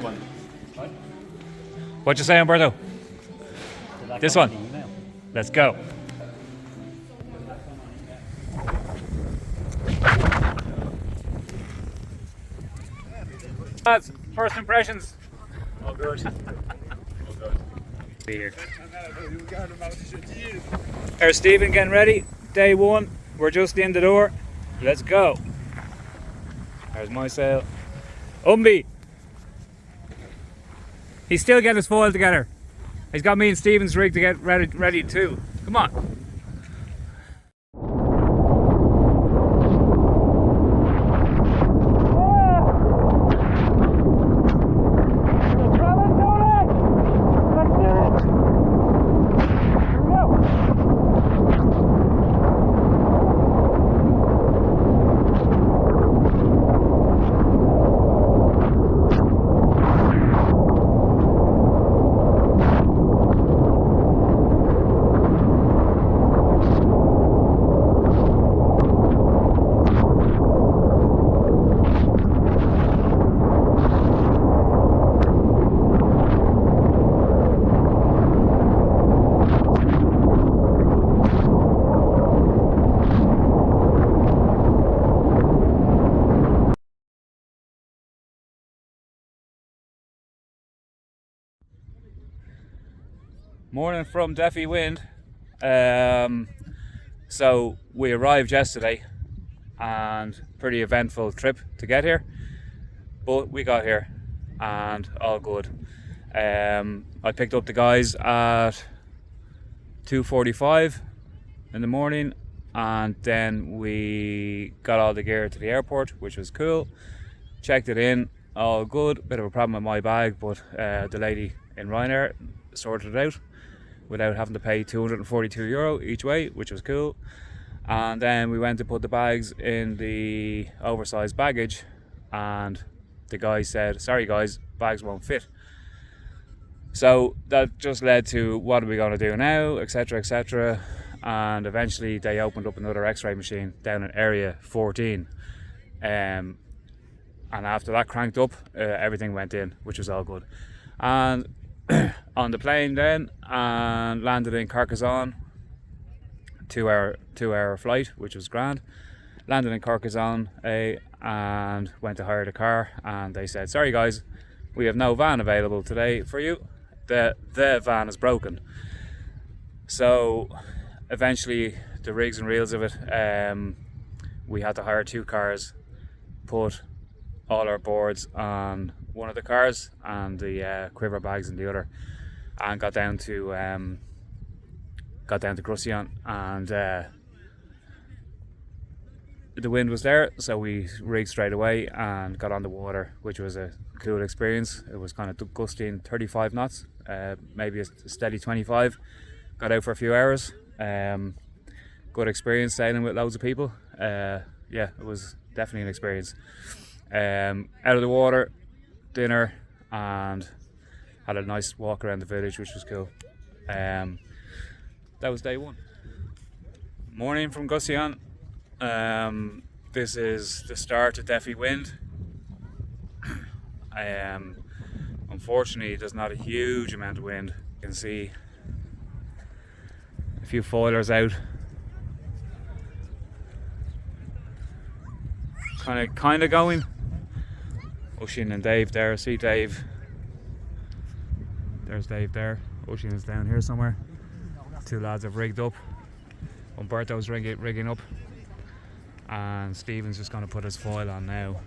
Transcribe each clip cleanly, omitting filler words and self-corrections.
one. What you say, Umberto? This one. Let's go. Lads, first impressions. Oh, good. Be here. There's Stephen getting ready. Day one. We're just in the door. Let's go. There's my sail. Umbi. He's still getting his foil together. He's got me and Stephen's rig to get ready too. Come on. Morning from Defi Wind. So we arrived yesterday and pretty eventful trip to get here, but we got here and all good. I picked up the guys at 2:45 in the morning, and then we got all the gear to the airport, which was cool. Checked it in, all good. Bit of a problem with my bag, but the lady in Ryanair sorted it out without having to pay €242 each way, which was cool. And then we went to put the bags in the oversized baggage, and the guy said, sorry guys, bags won't fit. So that just led to, what are we going to do now, etc, etc. And eventually they opened up another x-ray machine down in area 14, and after that cranked up, everything went in, which was all good. And on the plane then, and landed in Carcassonne. 2 hour flight, which was grand. Landed in Carcassonne, and went to hire the car, and they said, sorry guys, we have no van available today for you. The van is broken. So eventually the rigs and reels of it, we had to hire 2 cars, put all our boards on one of the cars and the quiver bags in the other, and got down to Grussion, and the wind was there, so we rigged straight away and got on the water, which was a cool experience. It was kind of gusting 35 knots, maybe a steady 25. Got out for a few hours. Good experience sailing with loads of people. Yeah, it was definitely an experience. Out of the water, dinner, and had a nice walk around the village, which was cool. That was day one. Morning from Gussion. This is the start of Defi Wind. Unfortunately, there's not a huge amount of wind. You can see a few foilers out. Kind of going. Oisin and Dave there. See Dave. There's Dave there. Oisin is down here somewhere. 2 lads have rigged up. Umberto's rigging up. And Stephen's just going to put his foil on now.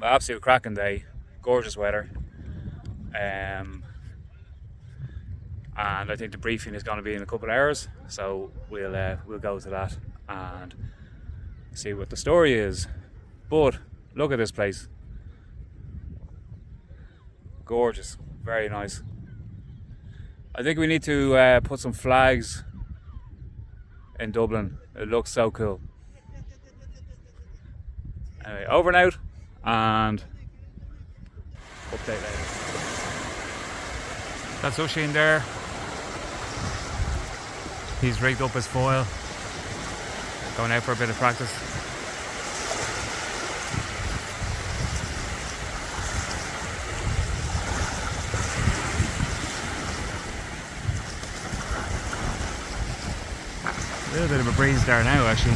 Absolute cracking day. Gorgeous weather. And I think the briefing is going to be in a couple of hours. So we'll go to that and see what the story is. But look at this place. Gorgeous. Very nice. I think we need to put some flags in Dublin. It looks so cool. Anyway, over and out, and update later. That's Oisin there. He's rigged up his foil, going out for a bit of practice. A little bit of a breeze there now, actually.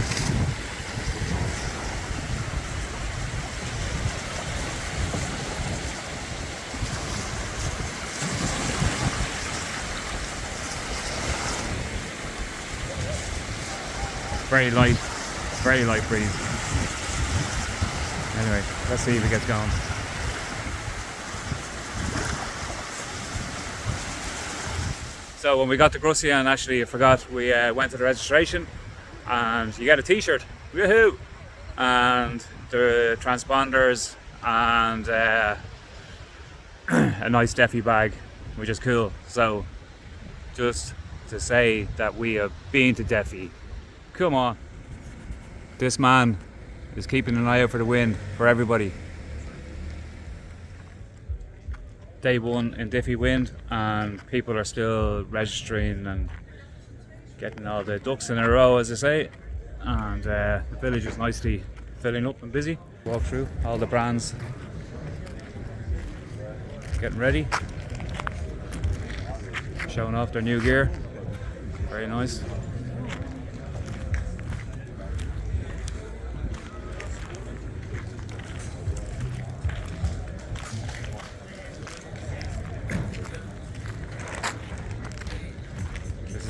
Very light breeze. Anyway, let's see if it gets going. So when we got to Grussian, actually I forgot, we went to the registration and you get a t-shirt, woohoo! And the transponders and a nice Defi bag, which is cool. So just to say that we have been to Defi. Come on. This man is keeping an eye out for the wind for everybody. Day one in Defi wind, and people are still registering and getting all the ducks in a row, as I say. And the village is nicely filling up and busy. Walk through all the brands getting ready, showing off their new gear. Very nice.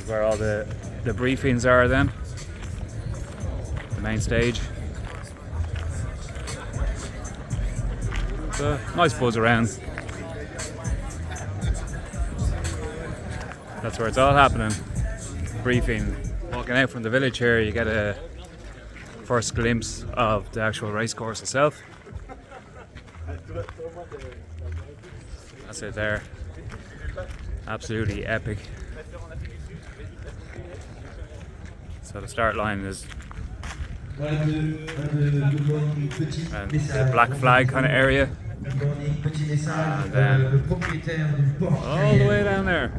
Where all the briefings are then. The main stage. It's a nice buzz around. That's where it's all happening. Briefing. Walking out from the village here, you get a first glimpse of the actual race course itself. That's it there. Absolutely epic. So the start line is the black flag kind of area, and then all the way down there.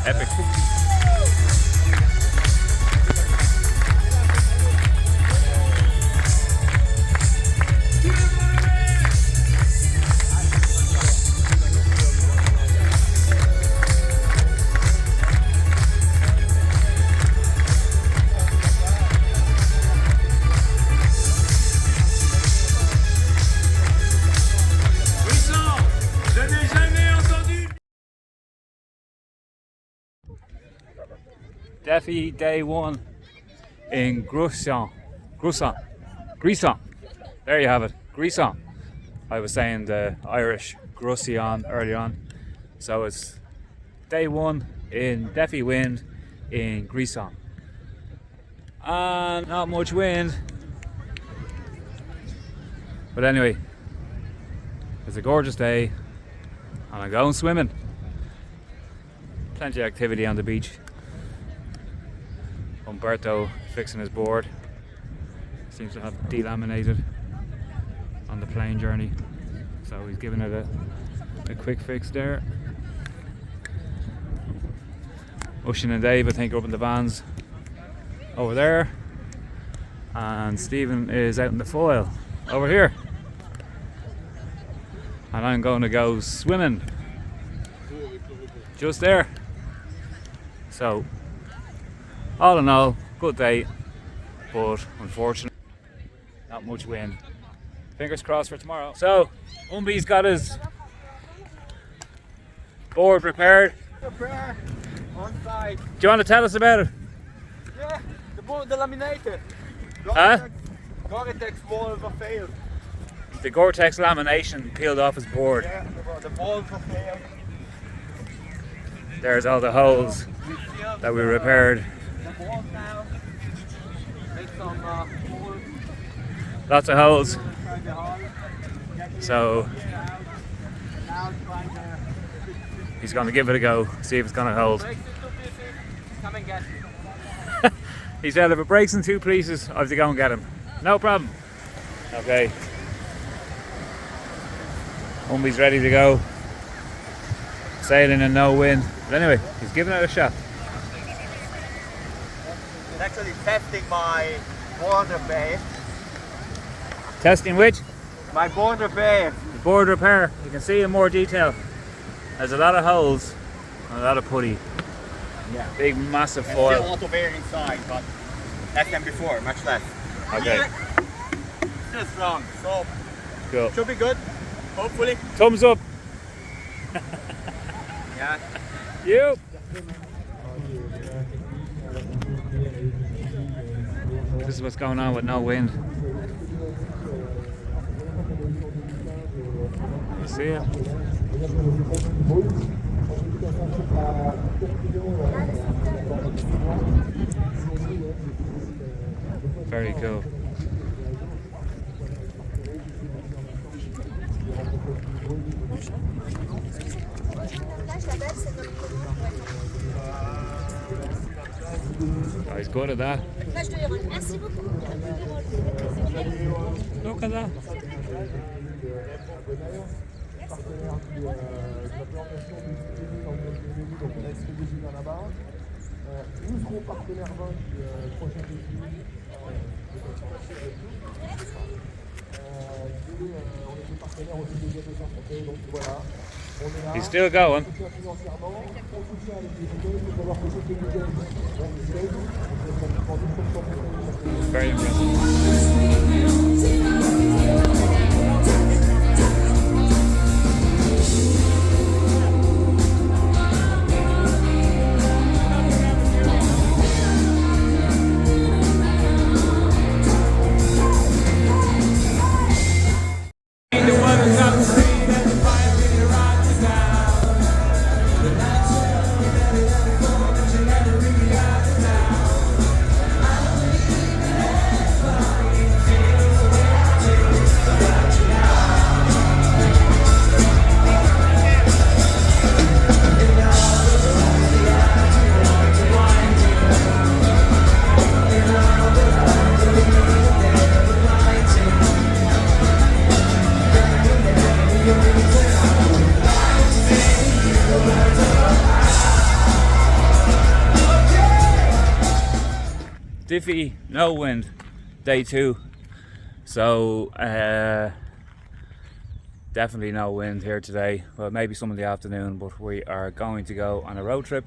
Epic. Defi day one in Grussian. There you have it, Grussian. I was saying the Irish Grussian earlier on. So it's day one in Defi wind in Grussian. And not much wind. But anyway, it's a gorgeous day and I'm going swimming. Plenty of activity on the beach. Umberto fixing his board. Seems to have delaminated on the plane journey, so he's giving it a quick fix there. Oisin and Dave, I think, are up in the vans over there, and Stephen is out in the foil over here, and I'm going to go swimming just there. So all in all, good day, but unfortunately, not much wind. Fingers crossed for tomorrow. So, Umbi's got his board prepared. On side. Do you want to tell us about it? Yeah, the board laminated. Huh? Gore-Tex walls are failed. The Gore-Tex lamination peeled off his board. Yeah, the walls are failed. There's all the holes that we repaired. The walls now. Make some holes. Lots of holes. So he's going to give it a go, see if it's going to hold. Come and get me. He said if it breaks in two pieces, I have to go and get him. No problem. Okay. Umbi's ready to go. Sailing in no wind. But anyway, he's giving it a shot. I'm actually testing my border bay. Testing which? My border bay. The board repair. You can see in more detail. There's a lot of holes and a lot of putty. Yeah. Big massive There's foil. still a lot of air inside, but less than before, much less. Okay. Yeah. Still strong, so Cool. should be good, hopefully. Thumbs up. Yeah. You. This is what's going on with no wind. You see it? Very cool. Oh, he's good at that. Look at that. Nous serons partenaires 20 du prochain défi. On était partenaire aussi des jeux de santé, donc voilà. On est là. He's still going. On soutient financièrement, on soutient avec les idées, il faut savoir que c'est une idée. Donc c'est Very impressive. Defi, no wind, day 2. So definitely no wind here today. Well, maybe some in the afternoon, but we are going to go on a road trip.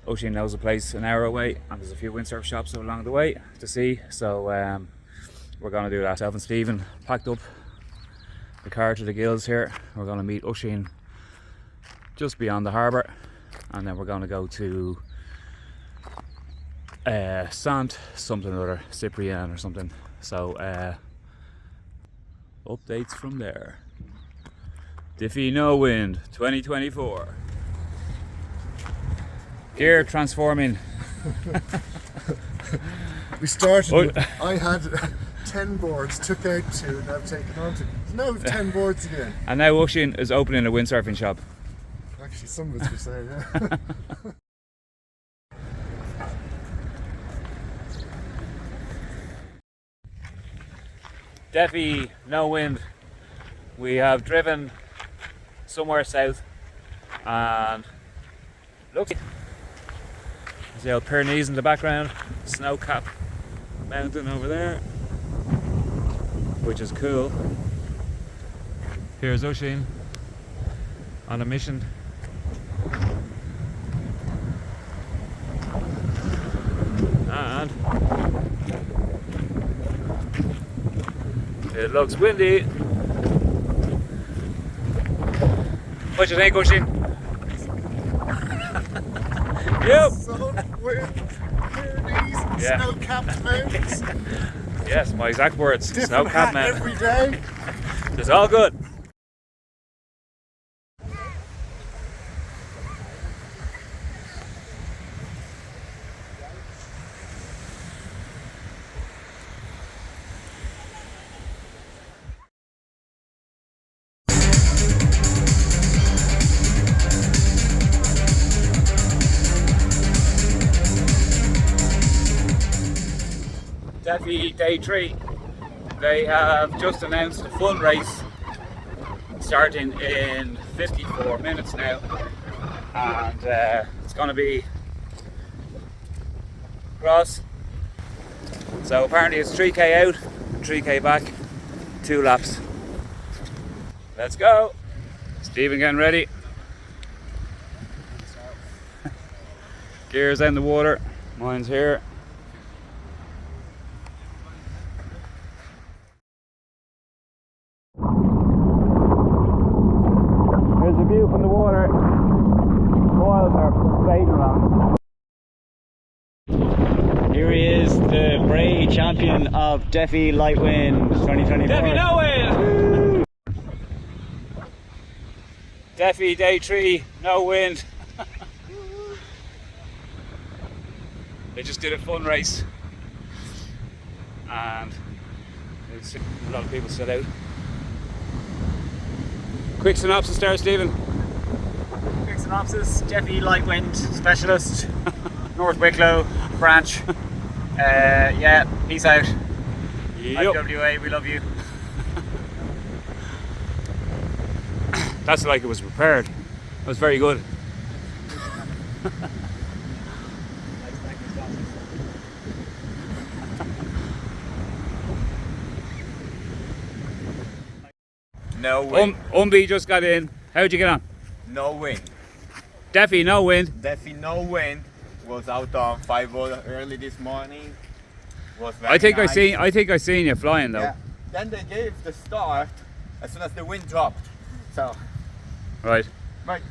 Oisin knows a place an hour away, and there's a few windsurf shops along the way to see. So we're going to do that. Myself and Stephen packed up the car to the gills here. We're going to meet Oisin just beyond the harbour, and then we're going to go to Sant something or other, Cyprian or something. So updates from there. Defi no wind 2024. Gear transforming. We started, I had 10 boards, took out 2, now I've taken on 2. Now we've 10 boards again. And now Oisin is opening a windsurfing shop. Actually, some of it's for sale, yeah. Defi, no wind. We have driven somewhere south, and look, there's the old Pyrenees in the background, snow cap mountain over there, which is cool. Here's Oisin on a mission. And it looks windy. What do you think, Oisin? Yep. Sun, wind, Pyrenees, Yeah. snow-capped mountains. Yes, my exact words. Different Snow-capped hat mountain. every day. It's all good. Defi day 3. They have just announced a full race starting in 54 minutes now, and it's going to be cross. So apparently it's 3k out, 3k back, 2 laps. Let's go. Stephen getting ready. Gears out in the water. Mine's here. Here's the view from the water. Foils are fading around. Here he is, the Bray champion of Defi Light Wind 2024. Defi no wind! Defi day 3, no wind. They just did a fun race. And a lot of people set out. Quick synopsis there, Stephen. Quick synopsis, Defi Light Wind specialist, North Wicklow branch. Yeah, peace out. Yep. IWA, we love you. That's like it was prepared. That was very good. No wind. Umbi just got in. How'd you get on? No wind. Defi no wind. Definitely no wind. Was out on 5 early this morning. Was very I think nice. I seen you flying though. Yeah. Then they gave the start as soon as the wind dropped. So, Right. right.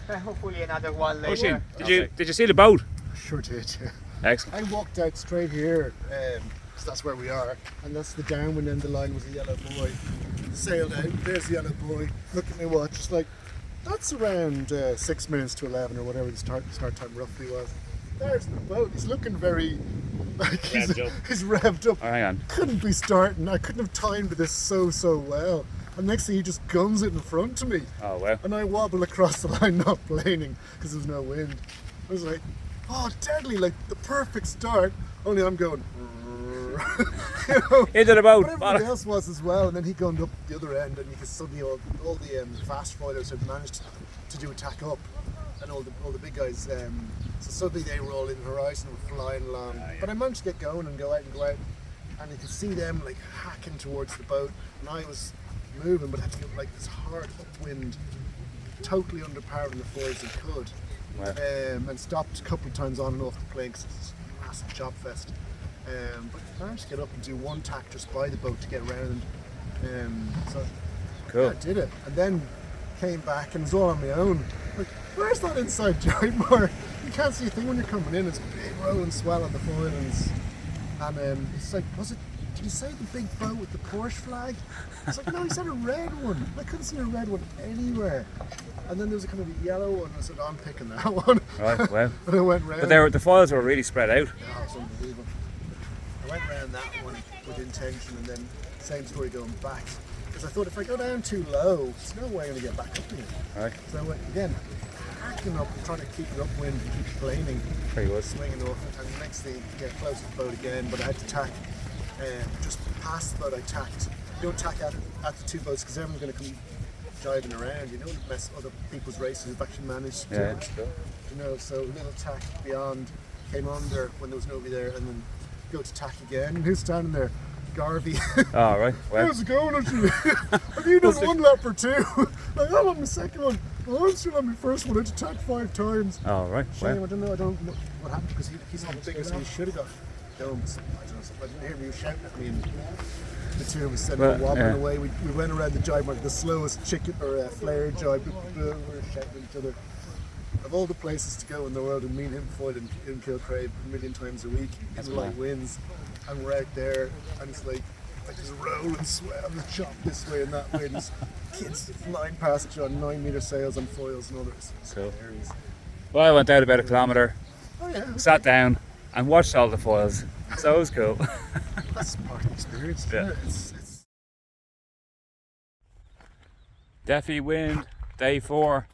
Hopefully another one later. Oisin, did you see the boat? Sure did, yeah. Excellent. I walked out straight here, so that's where we are, and that's the downwind end of the line was a yellow boy. Sailed out, there's the yellow boy. Look at my watch, it's like, that's around 6 minutes to 11 or whatever the start time roughly was. There's the boat, he's looking very, like he's revved up. Oh, hang on. Couldn't be starting, I couldn't have timed this so well. And next thing he just guns it in front of me. Oh well. And I wobble across the line not planing because there's no wind. I was like, oh deadly, like the perfect start, only I'm going you know, Into the boat. but everybody else was as well, and then he gunned up the other end, and you could suddenly all the fast foilers had managed to do a tack up, and all the big guys, so suddenly they were all in the horizon and were flying along. But I managed to get going and go out, and you could see them like hacking towards the boat, and I was moving, but had to get like this hard upwind, totally under power in the foils and could. Wow. And stopped a couple of times on and off the plane because it's a massive chop fest. But managed to get up and do one tack just by the boat to get around. So Cool. yeah, I did it, and then came back and it was all on my own. Like, where's that inside jibe bar? You can't see a thing when you're coming in. It's big rolling swell on the foilings, and it's like, did you say the big boat with the Porsche flag? I was like, no, he said a red one. I couldn't see a red one anywhere. And then there was a kind of a yellow one. I said, I'm picking that one. Right, well. And I went round. But the foils were really spread out. Yeah, it's unbelievable. I went round that one with intention, and then same story going back. Because I thought if I go down too low, there's no way I'm going to get back up again. Right. So I went again, hacking up, trying to keep it upwind and keep planing, Very good. swinging off it. And the next thing, get close to the boat again, but I had to tack. Just past the boat, I tacked. You don't tack at the two boats because everyone's going to come jiving around. You don't mess other people's races who've actually managed to. Yeah, that's cool. You know, so a little tack beyond, came under when there was nobody there, and then go to tack again. And who's standing there? Garvey. Oh, right. Well. How's it going? Have you done one lap or two? Like, I'm on my second one. Well, I'm still on my first one. I had to tack 5 times. Oh, right. Shame, Well. I don't know what happened because he's on the bigger, so he should have got domed. I don't know. I didn't hear him. He was shouting at me, and the two of us said we were wobbling away. We went around the jibe mark, the slowest chicken or flare jibe. We were shouting at each other. Of all the places to go in the world, and me and him foiled in Kilcraig a million times a week, That's in light mad. winds, and we're out there, and it's like this rolling swell and the chop this way and that way, and there's kids flying past you on 9-meter sails and foils and all this. It's Cool. hilarious. Well, I went out about a kilometre, Oh yeah, sat down, and watched all the foils. So it was cool. that's part of the experience. Isn't Yeah. it? It's Defi wind, day 4.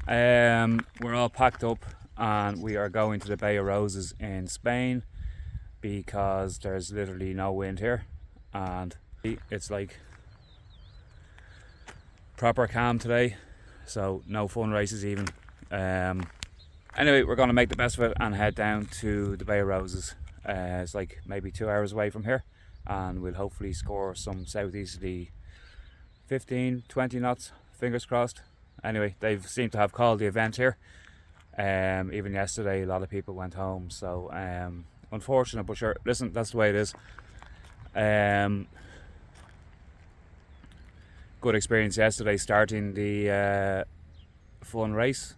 We're all packed up and we are going to the Bay of Roses in Spain because there's literally no wind here and it's like proper calm today, so no fun races even. Anyway, we're going to make the best of it and head down to the Bay of Roses. It's like maybe 2 hours away from here, and we'll hopefully score some southeasterly 15-20 knots, fingers crossed. Anyway, they seem to have called the event here. Even yesterday, a lot of people went home. So unfortunate, but sure. Listen, that's the way it is. Good experience yesterday, starting the fun race,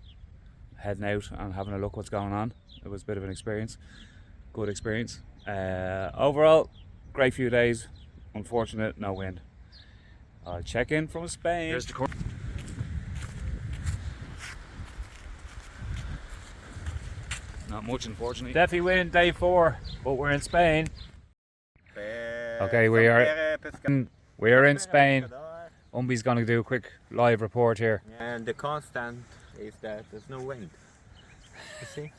heading out and having a look what's going on. It was a bit of an experience. Good experience. Overall, great few days. Unfortunate, no wind. I'll check in from Spain. Here's the not much, unfortunately. Defi win day 4, but we're in Spain. Okay, we are in Spain. Umbi's going to do a quick live report here. And the constant is that there's no wind. You see?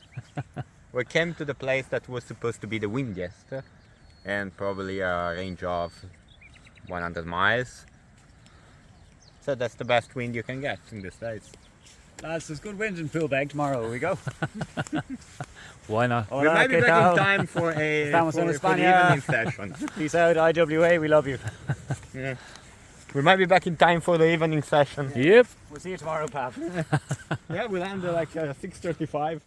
We came to the place that was supposed to be the windiest, and probably a range of 100 miles. So that's the best wind you can get in the States. Lads, there's good wind in Poolbeg tomorrow. We go. Why not? We might be back in time for the evening session. Peace out, IWA. We love you. Yeah. We might be back in time for the evening session. Yep. We'll see you tomorrow, Pav. Yeah, we'll end at like 6:35.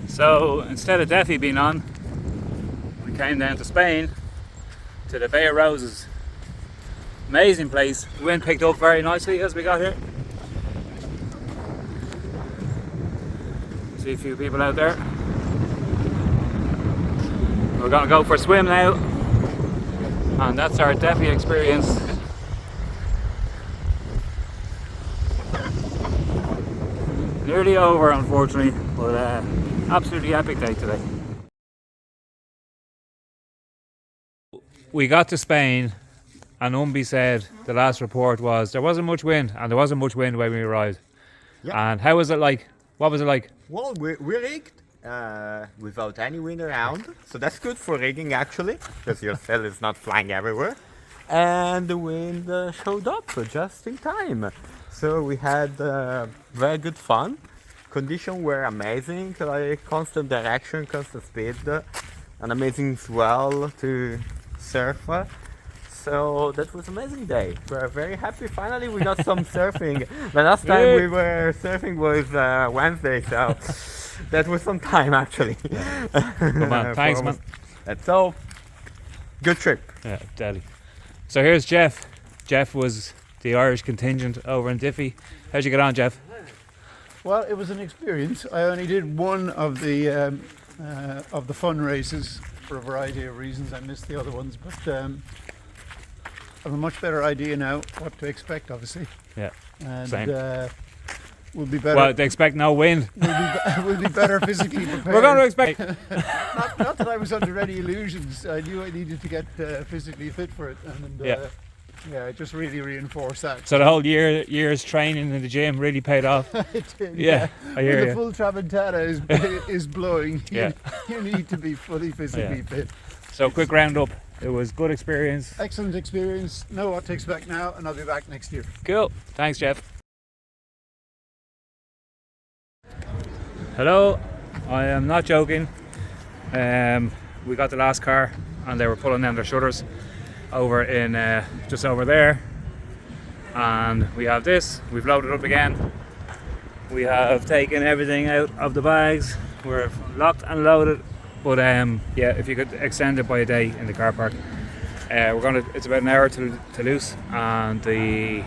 So instead of Defi being on, we came down to Spain to the Bay of Roses. Amazing place. The wind picked up very nicely as we got here. See a few people out there. We're gonna go for a swim now, and that's our Defi experience. Nearly over, unfortunately, but absolutely epic day today. We got to Spain, and Umbi said the last report was there wasn't much wind, and there wasn't much wind when we arrived. Yeah. And how was it like? What was it like? Well, we rigged without any wind around, so that's good for rigging actually, because your sail is not flying everywhere. And the wind showed up just in time. So we had very good fun. Conditions were amazing, like constant direction, constant speed, an amazing swell to surf. So that was an amazing day. We're very happy. Finally, we got some surfing. The last time we were surfing was Wednesday, so that was some time actually. Come on, thanks, man. So good trip. Yeah, deadly. So here's Jeff. Jeff was the Irish contingent over in Defi. How'd you get on, Jeff? Well, it was an experience. I only did one of the fun races for a variety of reasons. I missed the other ones, but I have a much better idea now what to expect, obviously. Yeah, and same. We'll be better. Well, they expect no wind. We'll be better physically prepared. We're going to expect. not that I was under any illusions. I knew I needed to get physically fit for it, and yeah, it just really reinforced that. So the whole year's training in the gym really paid off. It did, yeah. I hear when you. the full Tramontana is blowing. Yeah. You need to be fully physically fit. So quick roundup. It was good experience. Excellent experience. Know what to expect now, and I'll be back next year. Cool. Thanks, Jeff. Hello. I am not joking. We got the last car, and they were pulling down their shutters over in just over there, and we have this. We've loaded up again. We have taken everything out of the bags. We're locked and loaded, but yeah, if you could extend it by a day in the car park. It's about an hour to Toulouse, and the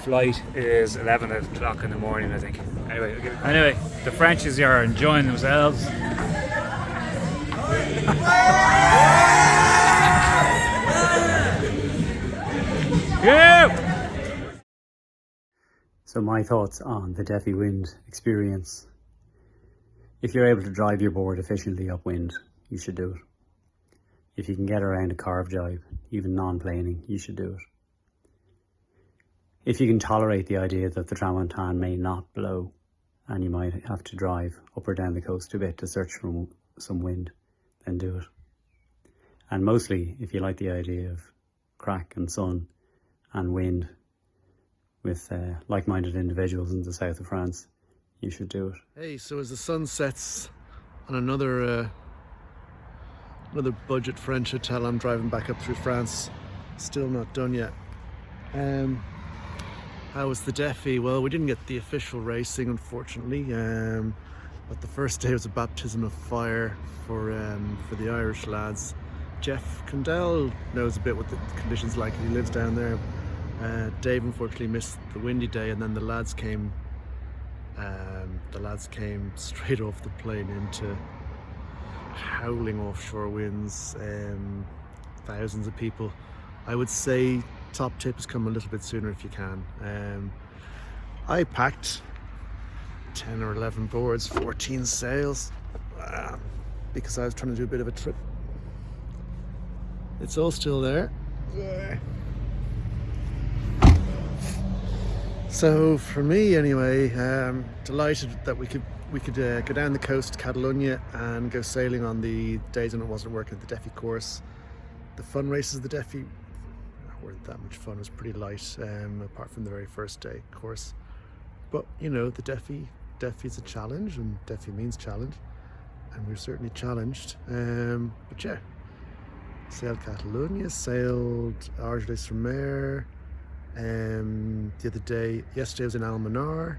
flight is 11 o'clock in the morning, I think. Anyway, the Frenchies are enjoying themselves. So my thoughts on the Defi wind experience. If you're able to drive your board efficiently upwind, you should do it. If you can get around a carve jibe, even non-planing, you should do it. If you can tolerate the idea that the tramontane may not blow and you might have to drive up or down the coast a bit to search for some wind, then do it. And mostly, if you like the idea of craic and sun and wind with like-minded individuals in the south of France, you should do it. Hey, so as the sun sets on another budget French hotel, I'm driving back up through France. Still not done yet. How was the Defi? Well, we didn't get the official racing, unfortunately. But the first day was a baptism of fire for the Irish lads. Jeff Condell knows a bit what the conditions like. He lives down there. Dave unfortunately missed the windy day, and then the lads came straight off the plane into howling offshore winds, thousands of people. I would say top tip is come a little bit sooner if you can. I packed 10 or 11 boards, 14 sails, because I was trying to do a bit of a trip. It's all still there. So for me anyway, delighted that we could go down the coast to Catalonia and go sailing on the days when it wasn't working at the Defi course. The fun races of the Defi weren't that much fun. It was pretty light, apart from the very first day course. But you know, the Defi is a challenge, and Defi means challenge, and we're certainly challenged. But yeah, sailed Catalonia, sailed Argelès-sur-Mer. The other day, yesterday I was in Almanar,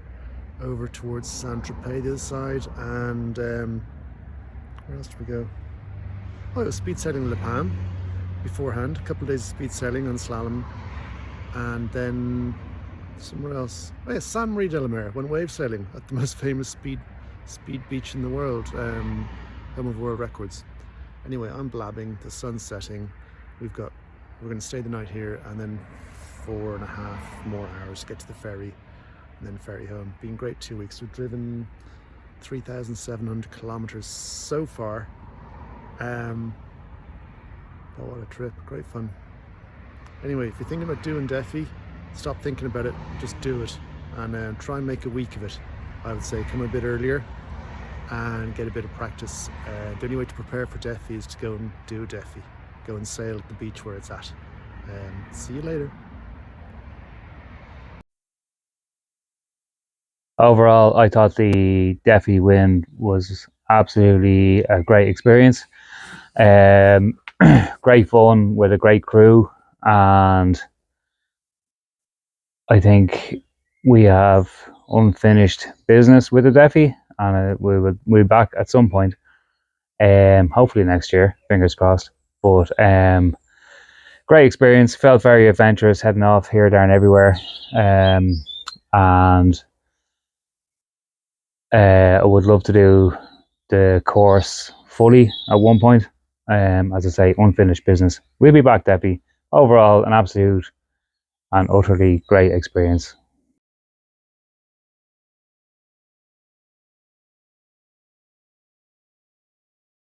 over towards Saint-Tropez the other side, and where else did we go? Oh, it was speed sailing Le Pan beforehand, a couple of days of speed sailing on slalom, and then somewhere else. Oh yeah, San Marie de la Mer, went wave sailing at the most famous speed beach in the world, home of world records. Anyway, I'm blabbing, the sun's setting, we're going to stay the night here, and then 4.5 more hours to get to the ferry, and then ferry home. Been great 2 weeks. We've driven 3,700 kilometers so far. But what a trip, great fun. Anyway, if you're thinking about doing Defi, stop thinking about it, just do it, and try and make a week of it. I would say come a bit earlier and get a bit of practice. The only way to prepare for Defi is to go and do Defi. Go and sail at the beach where it's at. See you later. Overall, I thought the Defi win was absolutely a great experience. Great fun with a great crew, and I think we have unfinished business with the Defi, and we'll be back at some point. Hopefully next year, fingers crossed. But great experience. Felt very adventurous, heading off here, there, and everywhere. And I would love to do the course fully at one point. As I say, unfinished business. We'll be back, Defi. Overall, an absolute and utterly great experience.